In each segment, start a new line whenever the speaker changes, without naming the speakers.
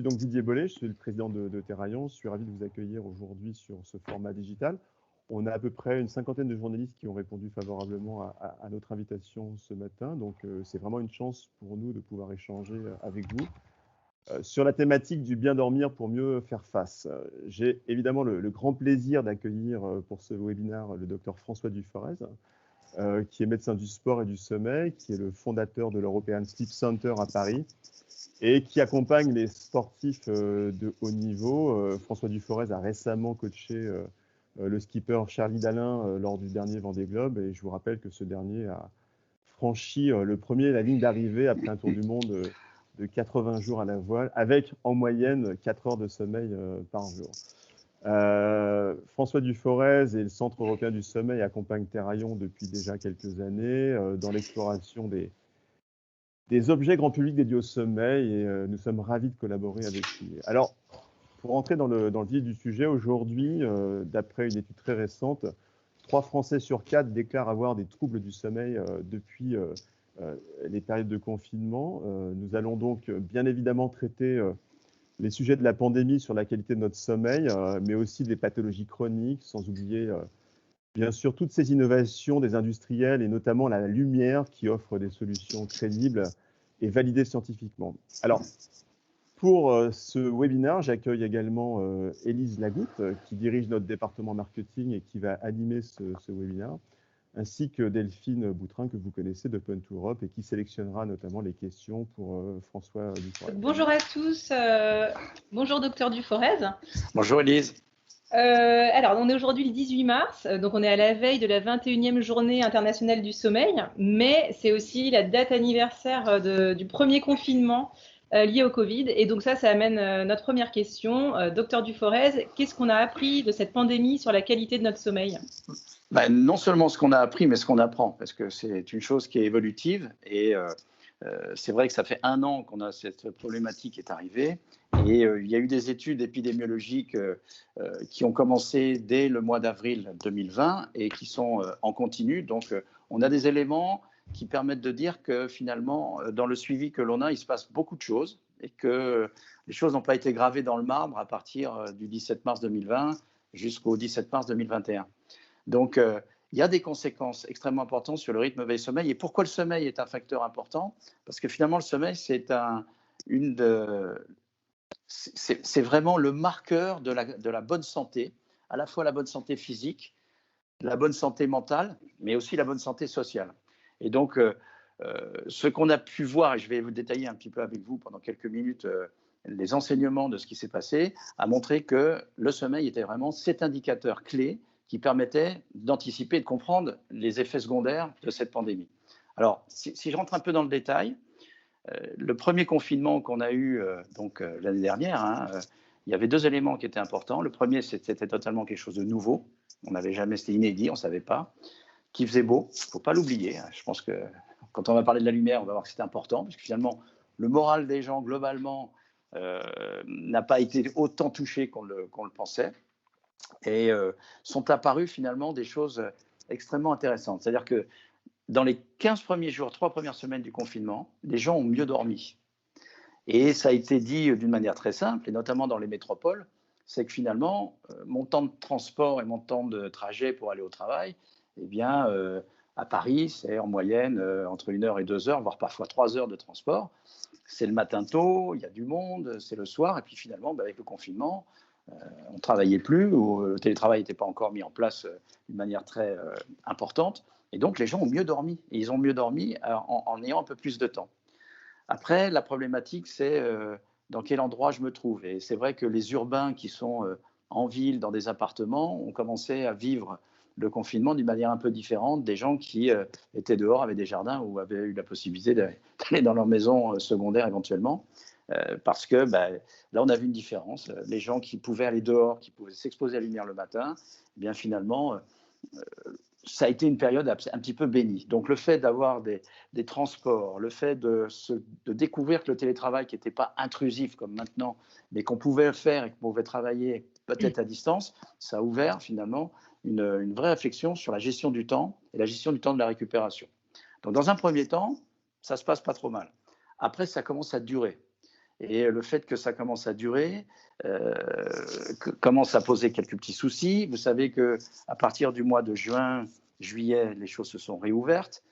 Je suis donc Didier Bollet, je suis le président de Terraillon. Je suis ravi de vous accueillir aujourd'hui sur ce format digital. On a à peu près une cinquantaine de journalistes qui ont répondu favorablement à notre invitation ce matin. Donc, c'est vraiment une chance pour nous de pouvoir échanger avec vous sur la thématique du bien dormir pour mieux faire face. J'ai évidemment le grand plaisir d'accueillir pour ce webinaire le docteur François Duforez, qui est médecin du sport et du sommeil, qui est le fondateur de l'European Sleep Center à Paris et qui accompagne les sportifs de haut niveau. François Duforez a récemment coaché le skipper Charlie Dalin lors du dernier Vendée Globe, et je vous rappelle que ce dernier a franchi le premier la ligne d'arrivée après un tour du monde de 80 jours à la voile, avec en moyenne 4 heures de sommeil par jour. François Duforez et le Centre européen du sommeil accompagnent Terraillon depuis déjà quelques années dans l'exploration des objets grand public dédiés au sommeil, et nous sommes ravis de collaborer avec lui. Alors, pour entrer dans le vif du sujet, aujourd'hui, d'après une étude très récente, 3 Français sur 4 déclarent avoir des troubles du sommeil depuis les périodes de confinement. Nous allons donc bien évidemment traiter les sujets de la pandémie sur la qualité de notre sommeil, mais aussi des pathologies chroniques, sans oublier bien sûr toutes ces innovations des industriels et notamment la lumière qui offre des solutions crédibles et validées scientifiquement. Alors, pour ce webinaire, j'accueille également Élise Lagoutte, qui dirige notre département marketing et qui va animer ce webinaire, ainsi que Delphine Boutrin, que vous connaissez de Point Europe et qui sélectionnera notamment les questions pour François Duforez.
Bonjour à tous, bonjour docteur Duforez.
Bonjour Élise.
Alors, on est aujourd'hui le 18 mars, donc on est à la veille de la 21e journée internationale du sommeil, mais c'est aussi la date anniversaire du premier confinement lié au Covid. Et donc ça amène notre première question. Docteur Duforez, qu'est-ce qu'on a appris de cette pandémie sur la qualité de notre sommeil?
Non seulement ce qu'on a appris, mais ce qu'on apprend, parce que c'est une chose qui est évolutive. Et c'est vrai que ça fait 1 an qu'on a cette problématique qui est arrivée. Et il y a eu des études épidémiologiques qui ont commencé dès le mois d'avril 2020 et qui sont en continu. Donc, on a des éléments qui permettent de dire que finalement, dans le suivi que l'on a, il se passe beaucoup de choses et que les choses n'ont pas été gravées dans le marbre à partir du 17 mars 2020 jusqu'au 17 mars 2021. Donc, il y a des conséquences extrêmement importantes sur le rythme veille-sommeil. Et pourquoi le sommeil est un facteur important? Parce que finalement, le sommeil, c'est vraiment le marqueur de la bonne santé, à la fois la bonne santé physique, la bonne santé mentale, mais aussi la bonne santé sociale. Et donc, ce qu'on a pu voir, et je vais vous détailler un petit peu avec vous pendant quelques minutes les enseignements de ce qui s'est passé, a montré que le sommeil était vraiment cet indicateur clé qui permettait d'anticiper et de comprendre les effets secondaires de cette pandémie. Alors, si je rentre un peu dans le détail, le premier confinement qu'on a eu l'année dernière, il y avait 2 éléments qui étaient importants. Le premier, c'était totalement quelque chose de nouveau. On n'avait jamais, c'était inédit, on ne savait pas. Qu'il faisait beau, il ne faut pas l'oublier. Je pense que quand on va parler de la lumière, on va voir que c'est important, parce que finalement, le moral des gens, globalement, n'a pas été autant touché qu'on le pensait. Et sont apparues finalement des choses extrêmement intéressantes. C'est-à-dire que dans les 15 premiers jours, 3 premières semaines du confinement, les gens ont mieux dormi. Et ça a été dit d'une manière très simple, et notamment dans les métropoles, c'est que finalement, mon temps de transport et mon temps de trajet pour aller au travail, eh bien, à Paris, c'est en moyenne entre 1 heure et 2 heures, voire parfois 3 heures de transport. C'est le matin tôt, il y a du monde, c'est le soir, et puis finalement, avec le confinement, on ne travaillait plus, ou le télétravail n'était pas encore mis en place d'une manière très importante. Et donc, les gens ont mieux dormi. Et ils ont mieux dormi en ayant un peu plus de temps. Après, la problématique, c'est dans quel endroit je me trouve. Et c'est vrai que les urbains qui sont en ville, dans des appartements, ont commencé à vivre le confinement d'une manière un peu différente des gens qui étaient dehors, avaient des jardins ou avaient eu la possibilité d'aller dans leur maison secondaire éventuellement. Parce que là, on a vu une différence. Les gens qui pouvaient aller dehors, qui pouvaient s'exposer à la lumière le matin, eh bien finalement, ça a été une période un petit peu bénie. Donc le fait d'avoir des transports, le fait de découvrir que le télétravail, qui n'était pas intrusif comme maintenant, mais qu'on pouvait le faire et qu'on pouvait travailler peut-être à distance, ça a ouvert finalement une vraie réflexion sur la gestion du temps et la gestion du temps de la récupération. Donc dans un premier temps, ça ne se passe pas trop mal. Après, ça commence à durer. Et le fait que ça commence à durer commence à poser quelques petits soucis. Vous savez qu'à partir du mois de juin, juillet, les choses se sont réouvertes.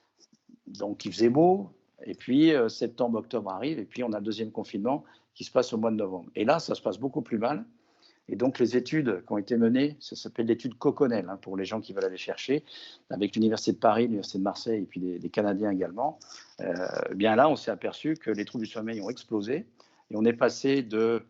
Donc, il faisait beau. Et puis, septembre, octobre arrive. Et puis, on a le deuxième confinement qui se passe au mois de novembre. Et là, ça se passe beaucoup plus mal. Et donc, les études qui ont été menées, ça s'appelle l'étude Coconel, hein, pour les gens qui veulent aller chercher, avec l'Université de Paris, l'Université de Marseille et puis des Canadiens également. Bien là, on s'est aperçu que les troubles du sommeil ont explosé. Et on est passé de,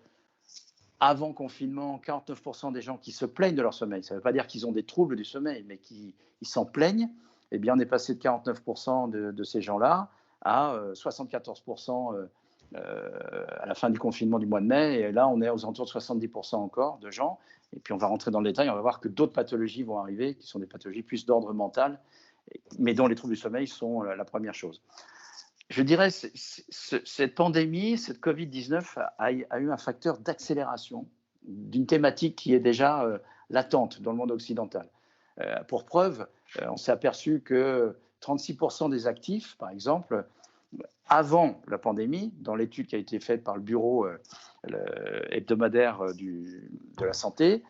avant confinement, 49% des gens qui se plaignent de leur sommeil. Ça ne veut pas dire qu'ils ont des troubles du sommeil, mais qu'ils s'en plaignent. Eh bien, on est passé de 49% de ces gens-là à 74% à la fin du confinement du mois de mai. Et là, on est aux alentours de 70% encore de gens. Et puis, on va rentrer dans le détail. On va voir que d'autres pathologies vont arriver, qui sont des pathologies plus d'ordre mental, mais dont les troubles du sommeil sont la première chose. Je dirais que cette pandémie, cette Covid-19 a eu un facteur d'accélération d'une thématique qui est déjà latente dans le monde occidental. Pour preuve, on s'est aperçu que 36% des actifs, par exemple, avant la pandémie, dans l'étude qui a été faite par le bureau hebdomadaire de la santé,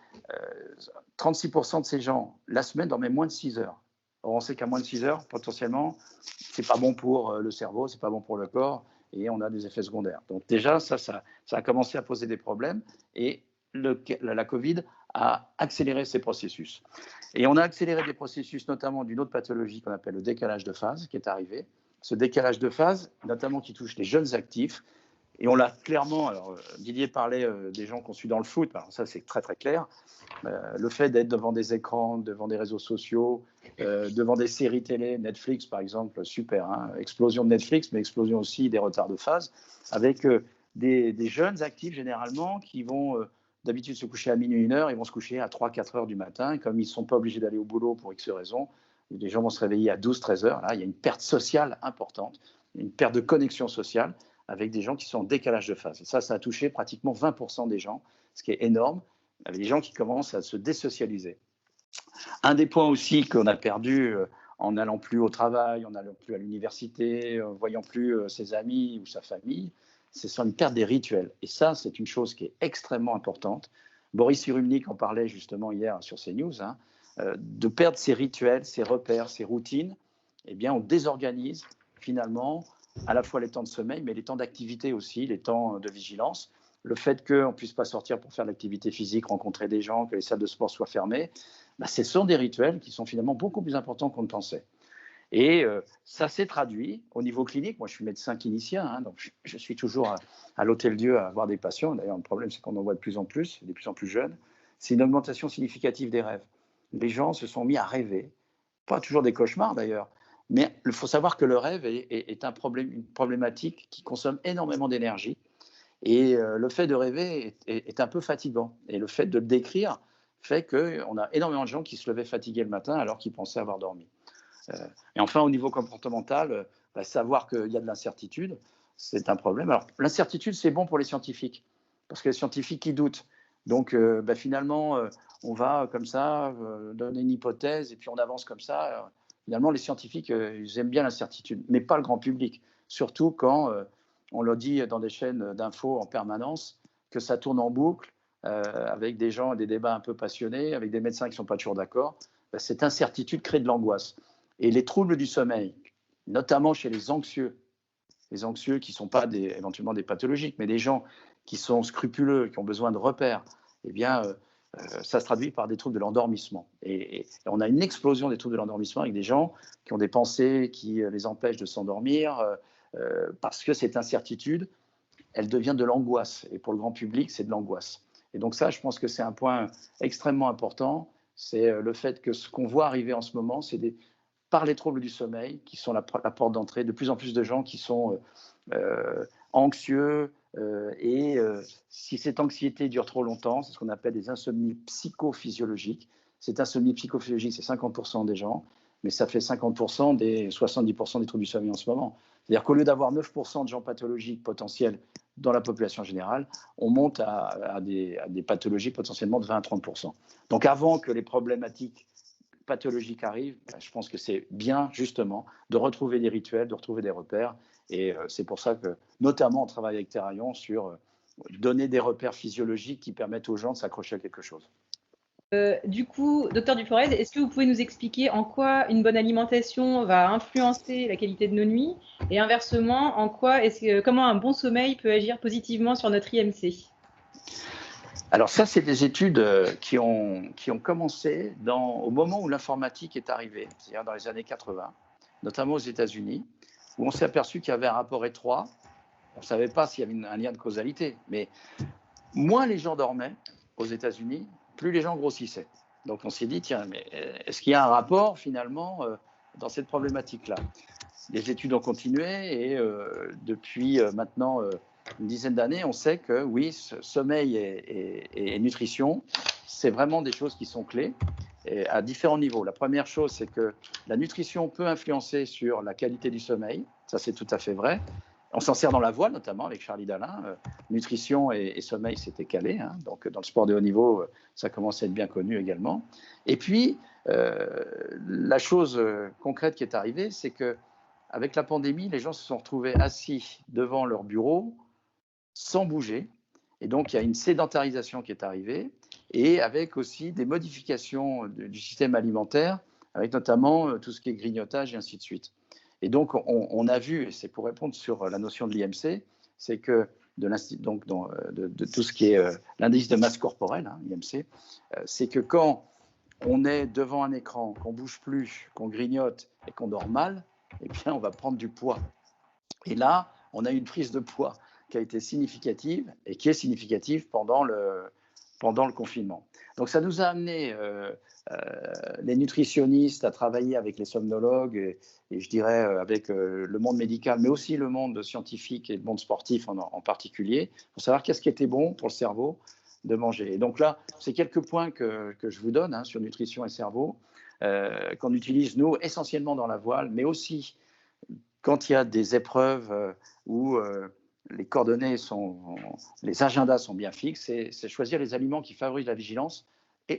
36% de ces gens, la semaine, dormaient moins de 6 heures. Or, on sait qu'à moins de 6 heures, potentiellement, c'est pas bon pour le cerveau, c'est pas bon pour le corps, et on a des effets secondaires. Donc déjà, ça a commencé à poser des problèmes, et la Covid a accéléré ces processus. Et on a accéléré des processus, notamment d'une autre pathologie qu'on appelle le décalage de phase, qui est arrivé. Ce décalage de phase, notamment qui touche les jeunes actifs, et on l'a clairement, alors Didier parlait des gens qu'on suit dans le foot, alors ça c'est très très clair, le fait d'être devant des écrans, devant des réseaux sociaux, devant des séries télé, Netflix par exemple, super, hein, explosion de Netflix, mais explosion aussi des retards de phase, avec des jeunes actifs généralement qui vont d'habitude se coucher à minuit, 1h, ils vont se coucher à 3-4 heures du matin, et comme ils ne sont pas obligés d'aller au boulot pour X raisons, les gens vont se réveiller à 12-13 heures, là il y a une perte sociale importante, une perte de connexion sociale, avec des gens qui sont en décalage de phase. Et ça a touché pratiquement 20% des gens, ce qui est énorme, avec des gens qui commencent à se désocialiser. Un des points aussi qu'on a perdu en n'allant plus au travail, en n'allant plus à l'université, en ne voyant plus ses amis ou sa famille, c'est une perte des rituels. Et ça, c'est une chose qui est extrêmement importante. Boris Cyrulnik en parlait justement hier sur CNews, hein, de perdre ses rituels, ses repères, ses routines. Eh bien, on désorganise finalement à la fois les temps de sommeil, mais les temps d'activité aussi, les temps de vigilance. Le fait qu'on ne puisse pas sortir pour faire de l'activité physique, rencontrer des gens, que les salles de sport soient fermées, ce sont des rituels qui sont finalement beaucoup plus importants qu'on ne pensait. Et ça s'est traduit au niveau clinique. Moi, je suis médecin clinicien, hein, donc je suis toujours à l'Hôtel-Dieu à voir des patients. D'ailleurs, le problème, c'est qu'on en voit de plus en plus jeunes. C'est une augmentation significative des rêves. Les gens se sont mis à rêver, pas toujours des cauchemars d'ailleurs, mais il faut savoir que le rêve est une problématique qui consomme énormément d'énergie. Et le fait de rêver est un peu fatigant. Et le fait de le décrire fait qu'on a énormément de gens qui se levaient fatigués le matin alors qu'ils pensaient avoir dormi. Et enfin, au niveau comportemental, savoir qu'il y a de l'incertitude, c'est un problème. Alors, l'incertitude, c'est bon pour les scientifiques, parce que les scientifiques, ils doutent. Donc, finalement, on va comme ça donner une hypothèse et puis on avance comme ça. Finalement, les scientifiques, ils aiment bien l'incertitude, mais pas le grand public. Surtout quand on le dit dans des chaînes d'infos en permanence, que ça tourne en boucle, avec des gens, des débats un peu passionnés, avec des médecins qui ne sont pas toujours d'accord. Cette incertitude crée de l'angoisse. Et les troubles du sommeil, notamment chez les anxieux qui ne sont pas éventuellement des pathologiques, mais des gens qui sont scrupuleux, qui ont besoin de repères, eh bien, ça se traduit par des troubles de l'endormissement. Et on a une explosion des troubles de l'endormissement avec des gens qui ont des pensées qui les empêchent de s'endormir, parce que cette incertitude, elle devient de l'angoisse. Et pour le grand public, c'est de l'angoisse. Et donc ça, je pense que c'est un point extrêmement important. C'est le fait que ce qu'on voit arriver en ce moment, c'est par les troubles du sommeil, qui sont la porte d'entrée, de plus en plus de gens qui sont anxieux, et si cette anxiété dure trop longtemps, c'est ce qu'on appelle des insomnies psychophysiologiques. Cette insomnie psychophysiologique, c'est 50% des gens, mais ça fait 50% des 70% des troubles du sommeil en ce moment. C'est-à-dire qu'au lieu d'avoir 9% de gens pathologiques potentiels dans la population générale, on monte à des pathologies potentiellement de 20 à 30%. Donc avant que les problématiques pathologiques arrivent, je pense que c'est bien justement de retrouver des rituels, de retrouver des repères Et c'est pour ça que, notamment, on travaille avec Terrarion sur donner des repères physiologiques qui permettent aux gens de s'accrocher à quelque chose.
Du coup, docteur Duforez, est-ce que vous pouvez nous expliquer en quoi une bonne alimentation va influencer la qualité de nos nuits et inversement, comment un bon sommeil peut agir positivement sur notre IMC?
Alors ça, c'est des études qui ont commencé au moment où l'informatique est arrivée, c'est-à-dire dans les années 80, notamment aux États-Unis, où on s'est aperçu qu'il y avait un rapport étroit. On ne savait pas s'il y avait un lien de causalité, mais moins les gens dormaient aux États-Unis, plus les gens grossissaient. Donc on s'est dit, tiens, mais est-ce qu'il y a un rapport finalement dans cette problématique-là? Les études ont continué et depuis maintenant une dizaine d'années, on sait que oui, sommeil et nutrition, c'est vraiment des choses qui sont clés à différents niveaux. La première chose, c'est que la nutrition peut influencer sur la qualité du sommeil. Ça, c'est tout à fait vrai. On s'en sert dans la voile, notamment avec Charlie Dalin. Nutrition et sommeil, c'était calé. Hein. Donc, dans le sport de haut niveau, ça commence à être bien connu également. Et puis, la chose concrète qui est arrivée, c'est qu'avec la pandémie, les gens se sont retrouvés assis devant leur bureau sans bouger. Et donc, il y a une sédentarisation qui est arrivée et avec aussi des modifications du système alimentaire, avec notamment tout ce qui est grignotage et ainsi de suite. Et donc, on a vu, et c'est pour répondre sur la notion de l'IMC, c'est que de tout ce qui est l'indice de masse corporelle, hein, IMC, c'est que quand on est devant un écran, qu'on ne bouge plus, qu'on grignote et qu'on dort mal, eh bien, on va prendre du poids. Et là, on a une prise de poids qui a été significative et qui est significative pendant le confinement. Donc, ça nous a amené les nutritionnistes à travailler avec les somnologues et je dirais avec le monde médical, mais aussi le monde scientifique et le monde sportif en particulier, pour savoir qu'est-ce qui était bon pour le cerveau de manger. Et donc là, c'est quelques points que je vous donne sur nutrition et cerveau, qu'on utilise, nous, essentiellement dans la voile, mais aussi quand il y a des épreuves où les coordonnées les agendas sont bien fixes, c'est choisir les aliments qui favorisent la vigilance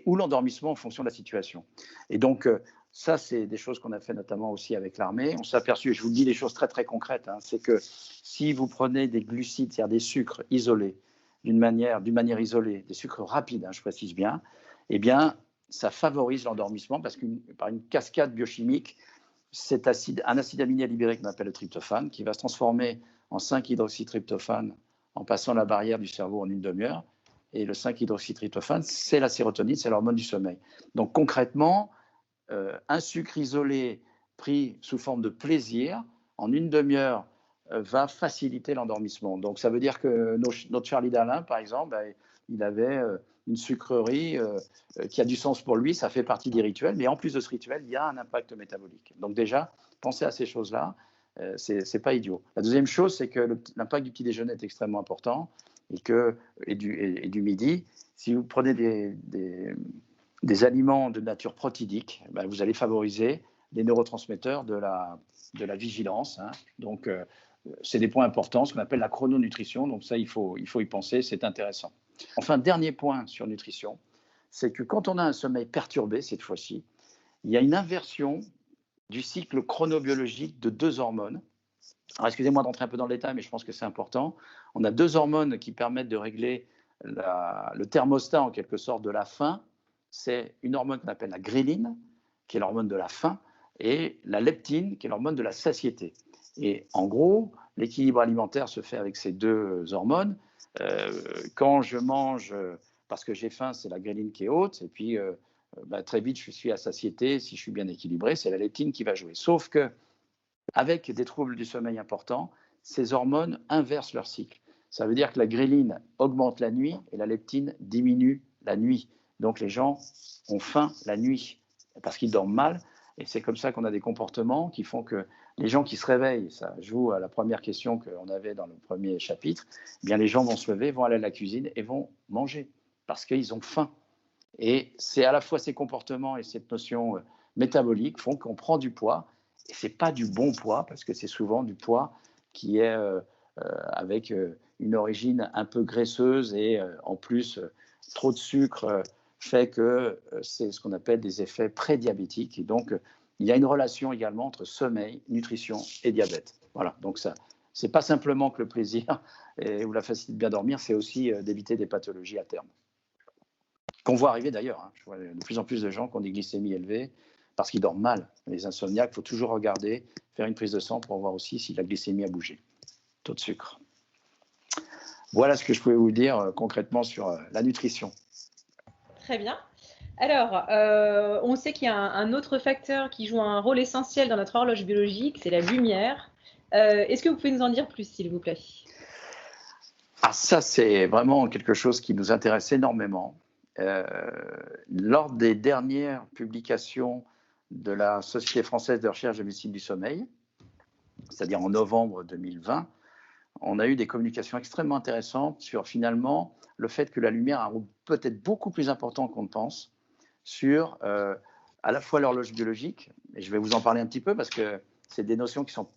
ou l'endormissement en fonction de la situation. Et donc, ça, c'est des choses qu'on a fait notamment aussi avec l'armée. On s'est aperçu, et je vous dis des choses très, très concrètes, c'est que si vous prenez des glucides, c'est-à-dire des sucres isolés, d'une manière isolée, des sucres rapides, je précise bien, eh bien, ça favorise l'endormissement parce par une cascade biochimique, un acide aminé libéré qu'on appelle le tryptophane, qui va se transformer en 5-hydroxytryptophane en passant la barrière du cerveau en une demi-heure. Et le 5-hydroxytryptophane, c'est la sérotonine, c'est l'hormone du sommeil. Donc concrètement, un sucre isolé pris sous forme de plaisir, en une demi-heure, va faciliter l'endormissement. Donc ça veut dire que notre Charlie Dalin, par exemple, il avait une sucrerie qui a du sens pour lui, ça fait partie des rituels, mais en plus de ce rituel, il y a un impact métabolique. Donc déjà, pensez à ces choses-là, c'est pas idiot. La deuxième chose, c'est que l'impact du petit déjeuner est extrêmement important et du midi. Si vous prenez des aliments de nature protidique, vous allez favoriser les neurotransmetteurs de la vigilance. Donc, c'est des points importants, ce qu'on appelle la chrononutrition. Donc ça, il faut y penser, c'est intéressant. Enfin, dernier point sur nutrition, c'est que quand on a un sommeil perturbé, cette fois-ci, il y a une inversion du cycle chronobiologique de deux hormones. Alors, excusez-moi d'entrer un peu dans le détail, mais je pense que c'est important. On a deux hormones qui permettent de régler le thermostat, en quelque sorte, de la faim. C'est une hormone qu'on appelle la gréline, qui est l'hormone de la faim, et la leptine, qui est l'hormone de la satiété. Et en gros, l'équilibre alimentaire se fait avec ces deux hormones. Quand je mange parce que j'ai faim, c'est la gréline qui est haute, et puis très vite, je suis à satiété. Si je suis bien équilibré, c'est la leptine qui va jouer. Sauf que avec des troubles du sommeil importants, ces hormones inversent leur cycle. Ça veut dire que la gréline augmente la nuit et la leptine diminue la nuit. Donc les gens ont faim la nuit parce qu'ils dorment mal. Et c'est comme ça qu'on a des comportements qui font que les gens qui se réveillent, ça joue à la première question qu'on avait dans le premier chapitre, eh bien les gens vont se lever, vont aller à la cuisine et vont manger parce qu'ils ont faim. Et c'est à la fois ces comportements et cette notion métabolique font qu'on prend du poids. Et ce n'est pas du bon poids, parce que c'est souvent du poids qui est avec une origine un peu graisseuse et en plus, trop de sucre fait que c'est ce qu'on appelle des effets prédiabétiques. Et donc, il y a une relation également entre sommeil, nutrition et diabète. Voilà, donc ça, c'est pas simplement que le plaisir ou la facilité de bien dormir, c'est aussi d'éviter des pathologies à terme. Qu'on voit arriver d'ailleurs. Hein. Je vois de plus en plus de gens qui ont des glycémies élevées parce qu'ils dorment mal. Les insomniaques, il faut toujours regarder, faire une prise de sang pour voir aussi si la glycémie a bougé. Taux de sucre. Voilà ce que je pouvais vous dire concrètement sur la nutrition.
Très bien. Alors, on sait qu'il y a un autre facteur qui joue un rôle essentiel dans notre horloge biologique, c'est la lumière. Est-ce que vous pouvez nous en dire plus, s'il vous plaît?
Ah, ça, c'est vraiment quelque chose qui nous intéresse énormément. Lors des dernières publications de la Société française de recherche de médecine du sommeil, c'est-à-dire en novembre 2020, on a eu des communications extrêmement intéressantes sur finalement le fait que la lumière a un rôle peut-être beaucoup plus important qu'on ne pense sur à la fois l'horloge biologique, et je vais vous en parler un petit peu parce que c'est des notions qui ne sont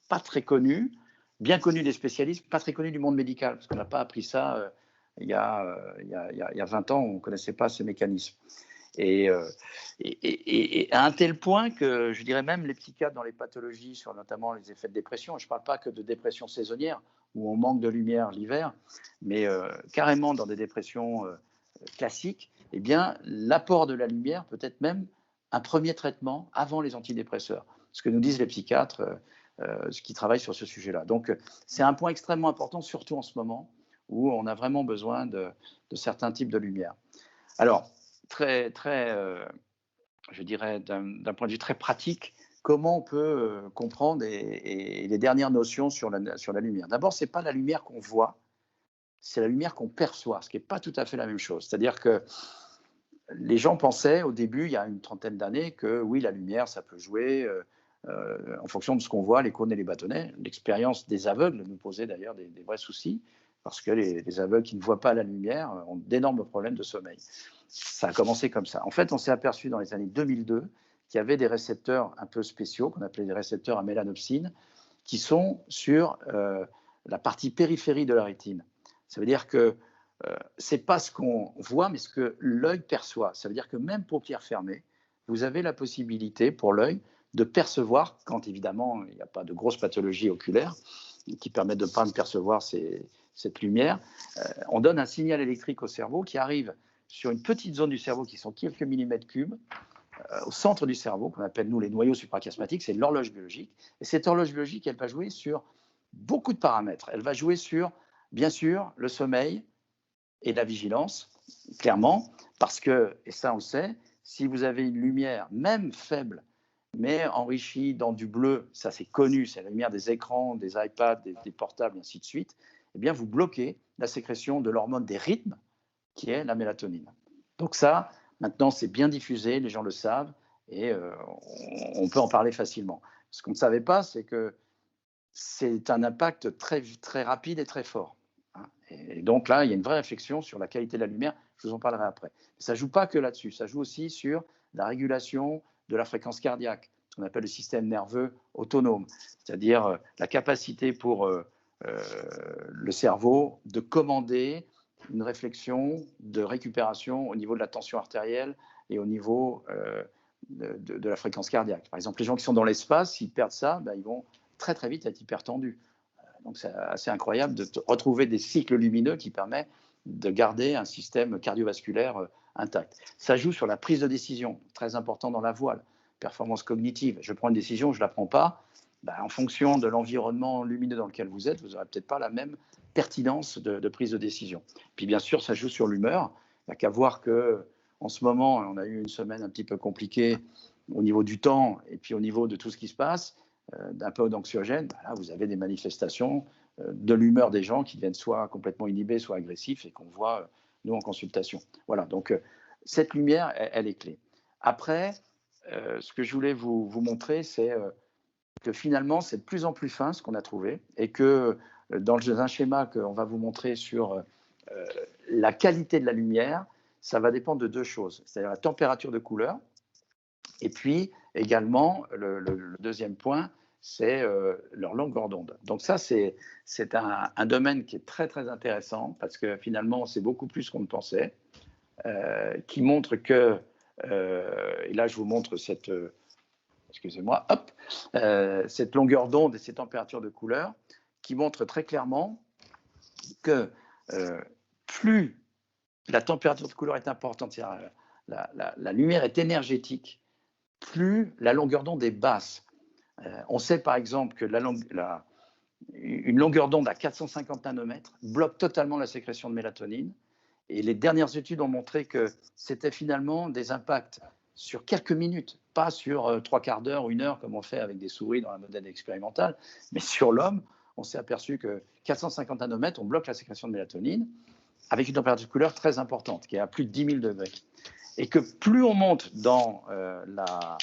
pas très connues, bien connues des spécialistes, pas très connues du monde médical, parce qu'on n'a pas appris ça il y a 20 ans, on ne connaissait pas ces mécanismes. Et à un tel point que je dirais même les psychiatres dans les pathologies sur notamment les effets de dépression, je ne parle pas que de dépression saisonnière où on manque de lumière l'hiver, mais carrément dans des dépressions classiques, eh bien l'apport de la lumière peut être même un premier traitement avant les antidépresseurs, ce que nous disent les psychiatres qui travaillent sur ce sujet-là. Donc c'est un point extrêmement important, surtout en ce moment où on a vraiment besoin de certains types de lumière. Alors, je dirais d'un point de vue très pratique, comment on peut comprendre et les dernières notions sur la lumière. D'abord, ce n'est pas la lumière qu'on voit, c'est la lumière qu'on perçoit, ce qui n'est pas tout à fait la même chose. C'est-à-dire que les gens pensaient au début, il y a une trentaine d'années, que oui, la lumière, ça peut jouer en fonction de ce qu'on voit, les cônes et les bâtonnets. L'expérience des aveugles nous posait d'ailleurs des vrais soucis, parce que les aveugles qui ne voient pas la lumière ont d'énormes problèmes de sommeil. Ça a commencé comme ça. En fait, on s'est aperçu dans les années 2002 qu'il y avait des récepteurs un peu spéciaux, qu'on appelait des récepteurs à mélanopsine, qui sont sur la partie périphérie de la rétine. Ça veut dire que ce n'est pas ce qu'on voit, mais ce que l'œil perçoit. Ça veut dire que même paupières fermées, vous avez la possibilité pour l'œil de percevoir, quand évidemment il n'y a pas de grosses pathologies oculaires qui permettent de ne pas percevoir cette lumière, on donne un signal électrique au cerveau qui arrive sur une petite zone du cerveau qui sont quelques millimètres cubes, au centre du cerveau, qu'on appelle nous les noyaux suprachiasmatiques, c'est l'horloge biologique. Et cette horloge biologique, elle va jouer sur beaucoup de paramètres. Elle va jouer sur, bien sûr, le sommeil et la vigilance, clairement, parce que, et ça on le sait, si vous avez une lumière, même faible, mais enrichie dans du bleu, ça c'est connu, c'est la lumière des écrans, des iPads, des portables, et ainsi de suite, eh bien vous bloquez la sécrétion de l'hormone des rythmes, qui est la mélatonine. Donc ça, maintenant, c'est bien diffusé, les gens le savent, et on peut en parler facilement. Ce qu'on ne savait pas, c'est que c'est un impact très, très rapide et très fort. Et donc là, il y a une vraie réflexion sur la qualité de la lumière, je vous en parlerai après. Mais ça ne joue pas que là-dessus, ça joue aussi sur la régulation de la fréquence cardiaque, ce qu'on appelle le système nerveux autonome, c'est-à-dire la capacité pour le cerveau de commander une réflexion de récupération au niveau de la tension artérielle et au niveau de la fréquence cardiaque. Par exemple, les gens qui sont dans l'espace, s'ils perdent ça, ils vont très très vite être hypertendus. Donc c'est assez incroyable de retrouver des cycles lumineux qui permettent de garder un système cardiovasculaire intact. Ça joue sur la prise de décision, très important dans la voile, performance cognitive. Je prends une décision, je ne la prends pas. En fonction de l'environnement lumineux dans lequel vous êtes, vous n'aurez peut-être pas la même pertinence de prise de décision. Puis bien sûr, ça joue sur l'humeur. Il n'y a qu'à voir qu'en ce moment, on a eu une semaine un petit peu compliquée au niveau du temps et puis au niveau de tout ce qui se passe, d'un peu d'anxiogène. Là, vous avez des manifestations de l'humeur des gens qui deviennent soit complètement inhibés, soit agressifs et qu'on voit, nous, en consultation. Voilà, donc cette lumière, elle est clé. Après, ce que je voulais vous montrer, c'est que finalement, c'est de plus en plus fin ce qu'on a trouvé et que dans un schéma qu'on va vous montrer sur la qualité de la lumière, ça va dépendre de deux choses, c'est-à-dire la température de couleur et puis également, le deuxième point, c'est leur longueur d'onde. Donc ça, c'est un domaine qui est très, très intéressant parce que finalement, c'est beaucoup plus qu'on ne pensait, qui montre que, et là, je vous montre excusez-moi, hop, cette longueur d'onde et ces températures de couleur qui montrent très clairement que plus la température de couleur est importante, c'est-à-dire la lumière est énergétique, plus la longueur d'onde est basse. On sait par exemple que une longueur d'onde à 450 nanomètres bloque totalement la sécrétion de mélatonine. Et les dernières études ont montré que c'était finalement des impacts sur quelques minutes, pas sur 3/4 d'heure ou 1 heure comme on fait avec des souris dans la modèle expérimentale, mais sur l'homme, on s'est aperçu que 450 nanomètres, on bloque la sécrétion de mélatonine avec une température de couleur très importante, qui est à plus de 10 000 degrés. Et que plus on monte dans la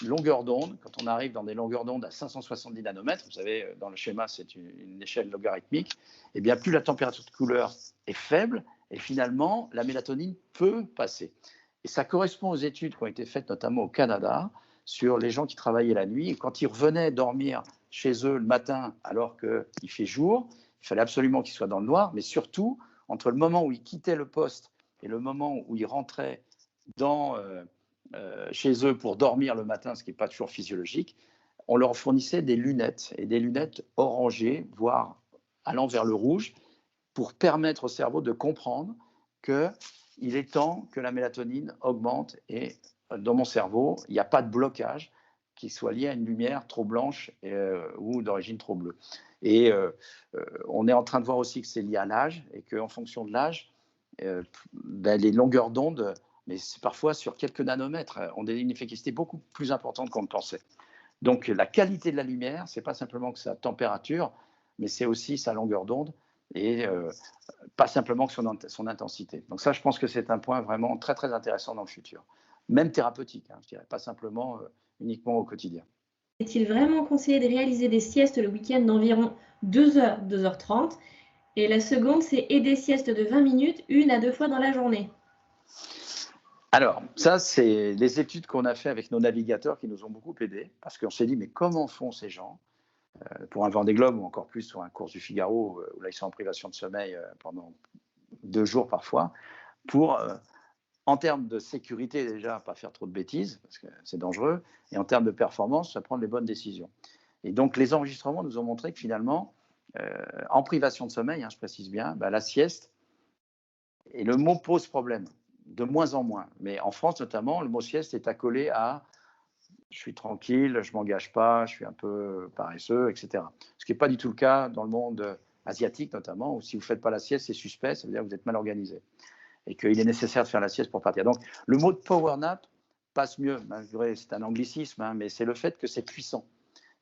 longueur d'onde, quand on arrive dans des longueurs d'onde à 570 nanomètres, vous savez, dans le schéma, c'est une échelle logarithmique, et bien plus la température de couleur est faible, et finalement, la mélatonine peut passer. Et ça correspond aux études qui ont été faites notamment au Canada sur les gens qui travaillaient la nuit. Et quand ils revenaient dormir chez eux le matin alors qu'il fait jour, il fallait absolument qu'ils soient dans le noir, mais surtout, entre le moment où ils quittaient le poste et le moment où ils rentraient chez eux pour dormir le matin, ce qui n'est pas toujours physiologique, on leur fournissait des lunettes, et des lunettes orangées, voire allant vers le rouge, pour permettre au cerveau de comprendre qu'il est temps que la mélatonine augmente, et dans mon cerveau, il n'y a pas de blocage qui soit lié à une lumière trop blanche ou d'origine trop bleue. Et on est en train de voir aussi que c'est lié à l'âge, et qu'en fonction de l'âge, les longueurs d'onde, mais c'est parfois sur quelques nanomètres, ont une efficacité beaucoup plus importante qu'on ne pensait. Donc la qualité de la lumière, ce n'est pas simplement que sa température, mais c'est aussi sa longueur d'onde, et pas simplement que son intensité. Donc ça, je pense que c'est un point vraiment très très intéressant dans le futur, même thérapeutique, je dirais, pas simplement uniquement au quotidien.
Est-il vraiment conseillé de réaliser des siestes le week-end d'environ 2h, 2h30? Et la seconde, c'est et des siestes de 20 minutes, 1 à 2 fois dans la journée.
Alors, ça, c'est les études qu'on a fait avec nos navigateurs qui nous ont beaucoup aidés, parce qu'on s'est dit, mais comment font ces gens pour un Vendée Globe ou encore plus sur un course du Figaro, où là, ils sont en privation de sommeil pendant 2 jours parfois, pour, en termes de sécurité déjà, pas faire trop de bêtises, parce que c'est dangereux, et en termes de performance, prendre les bonnes décisions. Et donc, les enregistrements nous ont montré que finalement, en privation de sommeil, je précise bien, la sieste, et le mot pose problème, de moins en moins. Mais en France notamment, le mot sieste est accolé à « je suis tranquille, je ne m'engage pas, je suis un peu paresseux », etc. Ce qui n'est pas du tout le cas dans le monde asiatique notamment, où si vous ne faites pas la sieste, c'est suspect, ça veut dire que vous êtes mal organisé et qu'il est nécessaire de faire la sieste pour partir. Donc, le mot de power nap passe mieux, malgré c'est un anglicisme, mais c'est le fait que c'est puissant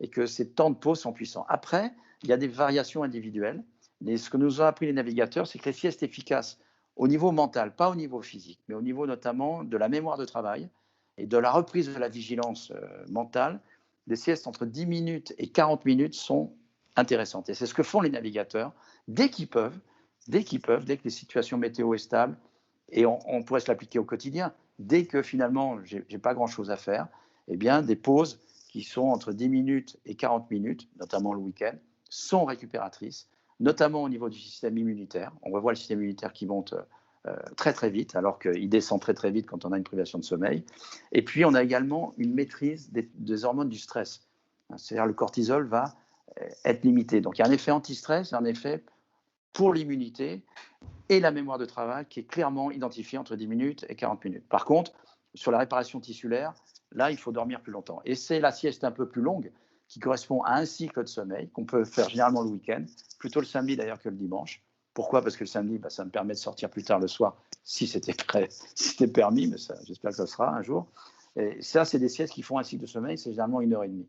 et que ces temps de pause sont puissants. Après, il y a des variations individuelles. Et ce que nous ont appris les navigateurs, c'est que les siestes efficaces au niveau mental, pas au niveau physique, mais au niveau notamment de la mémoire de travail et de la reprise de la vigilance mentale, des siestes entre 10 minutes et 40 minutes sont intéressantes. Et c'est ce que font les navigateurs dès qu'ils peuvent, dès que les situations météo est stable, et on pourrait se l'appliquer au quotidien. Dès que finalement, je n'ai pas grand-chose à faire, eh bien, des pauses qui sont entre 10 minutes et 40 minutes, notamment le week-end, sont récupératrices, notamment au niveau du système immunitaire. On revoit le système immunitaire qui monte très très vite, alors qu'il descend très très vite quand on a une privation de sommeil. Et puis, on a également une maîtrise des hormones du stress. C'est-à-dire le cortisol va être limité. Donc, il y a un effet anti-stress et un effet pour l'immunité et la mémoire de travail qui est clairement identifiée entre 10 minutes et 40 minutes. Par contre, sur la réparation tissulaire, là, il faut dormir plus longtemps. Et c'est la sieste un peu plus longue qui correspond à un cycle de sommeil qu'on peut faire généralement le week-end, plutôt le samedi d'ailleurs que le dimanche. Pourquoi ? Parce que le samedi, ça me permet de sortir plus tard le soir, si c'était permis, mais j'espère que ça sera un jour. Et ça, c'est des siestes qui font un cycle de sommeil, c'est généralement 1h30.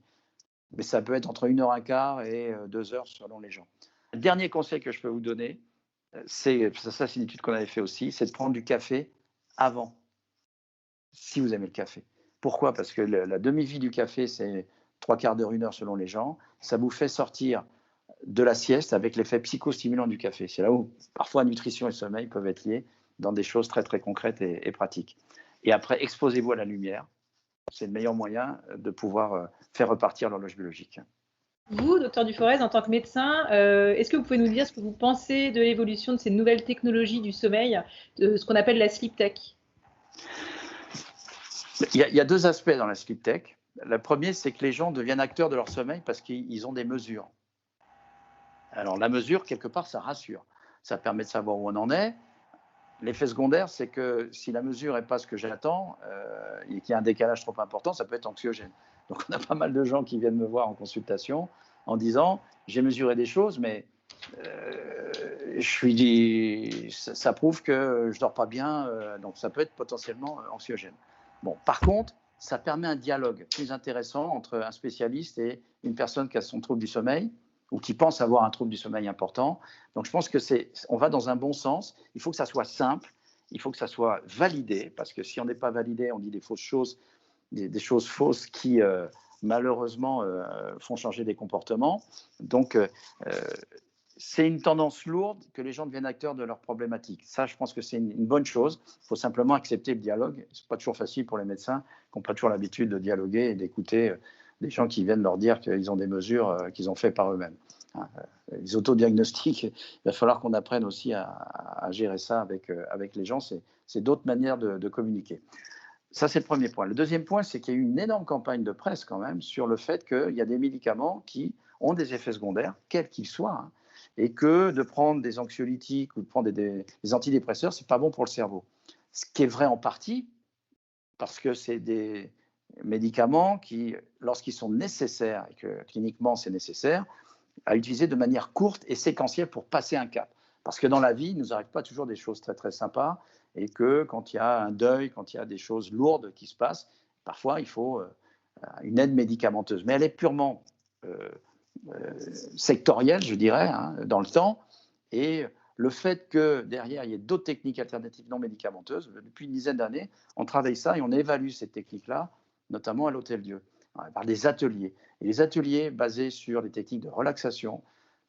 Mais ça peut être entre 1h15 et 2 heures selon les gens. Le dernier conseil que je peux vous donner, c'est une étude qu'on avait fait aussi, c'est de prendre du café avant, si vous aimez le café. Pourquoi ? Parce que la demi-vie du café, c'est 3/4 d'heure, 1 heure selon les gens. Ça vous fait sortir de la sieste avec l'effet psychostimulant du café. C'est là où parfois nutrition et sommeil peuvent être liés dans des choses très très concrètes et pratiques. Et après, exposez-vous à la lumière. C'est le meilleur moyen de pouvoir faire repartir l'horloge biologique.
Vous, docteur Duforez, en tant que médecin, est-ce que vous pouvez nous dire ce que vous pensez de l'évolution de ces nouvelles technologies du sommeil, de ce qu'on appelle la sleep tech ?
Il y a 2 aspects dans la sleep tech. Le premier, c'est que les gens deviennent acteurs de leur sommeil parce qu'ils ont des mesures. Alors, la mesure, quelque part, ça rassure. Ça permet de savoir où on en est. L'effet secondaire, c'est que si la mesure n'est pas ce que j'attends et qu'il y a un décalage trop important, ça peut être anxiogène. Donc, on a pas mal de gens qui viennent me voir en consultation en disant « j'ai mesuré des choses, mais ça prouve que je ne dors pas bien, donc ça peut être potentiellement anxiogène. » Bon, par contre, ça permet un dialogue plus intéressant entre un spécialiste et une personne qui a son trouble du sommeil ou qui pense avoir un trouble du sommeil important. Donc, je pense que on va dans un bon sens. Il faut que ça soit simple, il faut que ça soit validé, parce que si on n'est pas validé, on dit des fausses choses, des choses fausses qui, malheureusement, font changer des comportements. Donc, c'est une tendance lourde que les gens deviennent acteurs de leurs problématiques. Ça, je pense que c'est une bonne chose. Il faut simplement accepter le dialogue. Ce n'est pas toujours facile pour les médecins qui n'ont pas toujours l'habitude de dialoguer et d'écouter des gens qui viennent leur dire qu'ils ont des mesures qu'ils ont faites par eux-mêmes. Les autodiagnostics, il va falloir qu'on apprenne aussi à gérer ça avec les gens. C'est d'autres manières de communiquer. Ça, c'est le premier point. Le deuxième point, c'est qu'il y a eu une énorme campagne de presse quand même sur le fait qu'il y a des médicaments qui ont des effets secondaires, quels qu'ils soient, et que de prendre des anxiolytiques ou de prendre des antidépresseurs, ce n'est pas bon pour le cerveau. Ce qui est vrai en partie, parce que c'est des médicaments qui, lorsqu'ils sont nécessaires, et que cliniquement c'est nécessaire, à utiliser de manière courte et séquentielle pour passer un cap. Parce que dans la vie, il ne nous arrive pas toujours des choses très très sympas, et que quand il y a un deuil, quand il y a des choses lourdes qui se passent, parfois il faut une aide médicamenteuse. Mais elle est purement sectorielle, je dirais, dans le temps. Et le fait que derrière, il y ait d'autres techniques alternatives non médicamenteuses, depuis une dizaine d'années, on travaille ça et on évalue ces techniques-là, notamment à l'Hôtel-Dieu, par des ateliers. Et les ateliers basés sur les techniques de relaxation,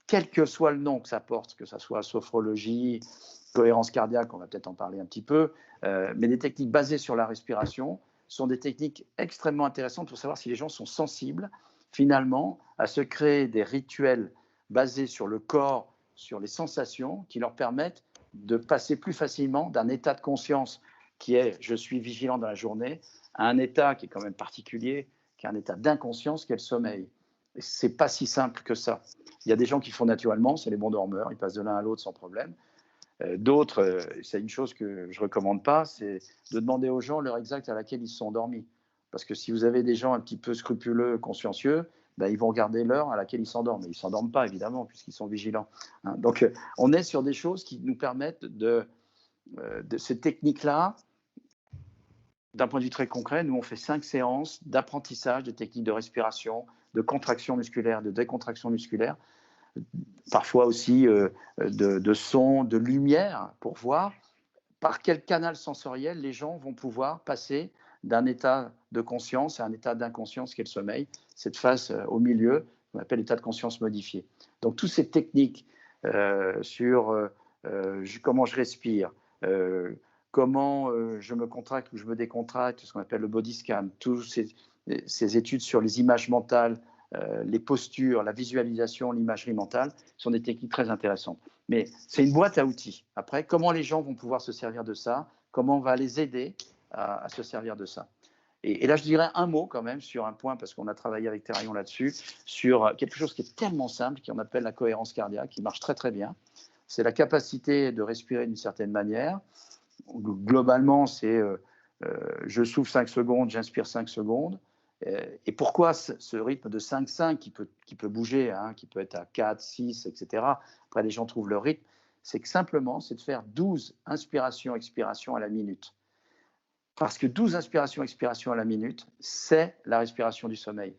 quel que soit le nom que ça porte, que ce soit sophrologie, cohérence cardiaque, on va peut-être en parler un petit peu, mais des techniques basées sur la respiration sont des techniques extrêmement intéressantes pour savoir si les gens sont sensibles finalement à se créer des rituels basés sur le corps, sur les sensations qui leur permettent de passer plus facilement d'un état de conscience qui est « je suis vigilant dans la journée » à un état qui est quand même particulier, qui est un état d'inconscience qui est le sommeil. Et ce n'est pas si simple que ça. Il y a des gens qui font naturellement, c'est les bons dormeurs, ils passent de l'un à l'autre sans problème. D'autres, c'est une chose que je ne recommande pas, c'est de demander aux gens l'heure exacte à laquelle ils se sont endormis. Parce que si vous avez des gens un petit peu scrupuleux, consciencieux, ben, ils vont regarder l'heure à laquelle ils s'endorment. Mais ils ne s'endorment pas, évidemment, puisqu'ils sont vigilants. Donc, on est sur des choses qui nous permettent de ces techniques-là. D'un point de vue très concret, nous, on fait 5 séances d'apprentissage des techniques de respiration, de contraction musculaire, de décontraction musculaire, parfois aussi de son, de lumière, pour voir par quel canal sensoriel les gens vont pouvoir passer d'un état de conscience à un état d'inconscience qui est le sommeil, cette phase au milieu, qu'on appelle l'état de conscience modifié. Donc, toutes ces techniques sur comment je respire, comment je me contracte ou je me décontracte, ce qu'on appelle le body scan, toutes ces études sur les images mentales, les postures, la visualisation, l'imagerie mentale, sont des techniques très intéressantes. Mais c'est une boîte à outils. Après, comment les gens vont pouvoir se servir de ça? Comment on va les aider à se servir de ça? Et là, je dirais un mot quand même sur un point, parce qu'on a travaillé avec Théraion là-dessus, sur quelque chose qui est tellement simple, qu'on appelle la cohérence cardiaque, qui marche très très bien. C'est la capacité de respirer d'une certaine manière. Globalement, c'est je souffle 5 secondes, j'inspire 5 secondes. Et pourquoi ce rythme de 5-5 qui peut bouger, qui peut être à 4, 6, etc. Après, les gens trouvent leur rythme. C'est que simplement, c'est de faire 12 inspirations, expirations à la minute. Parce que 12 inspirations, expirations à la minute, c'est la respiration du sommeil.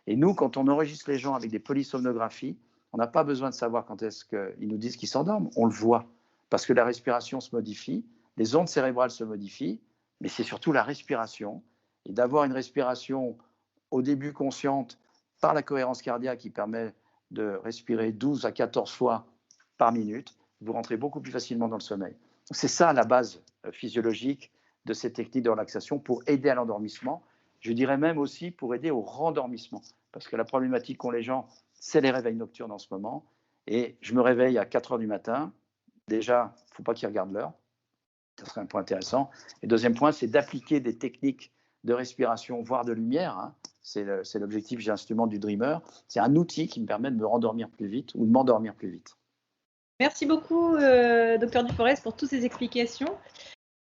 Et nous, quand on enregistre les gens avec des polysomnographies, on n'a pas besoin de savoir quand est-ce qu'ils nous disent qu'ils s'endorment. On le voit. Parce que la respiration se modifie, les ondes cérébrales se modifient, mais c'est surtout la respiration. Et d'avoir une respiration au début consciente par la cohérence cardiaque qui permet de respirer 12 à 14 fois par minute, vous rentrez beaucoup plus facilement dans le sommeil. C'est ça la base physiologique de ces techniques de relaxation pour aider à l'endormissement. Je dirais même aussi pour aider au rendormissement. Parce que la problématique qu'ont les gens, c'est les réveils nocturnes en ce moment. Et je me réveille à 4 heures du matin. Déjà, il ne faut pas qu'ils regardent l'heure. Ce serait un point intéressant. Et deuxième point, c'est d'appliquer des techniques de respiration, voire de lumière, C'est l'objectif justement du Dreamer. C'est un outil qui me permet de me rendormir plus vite ou de m'endormir plus vite.
Merci beaucoup, Dr Duforest, pour toutes ces explications.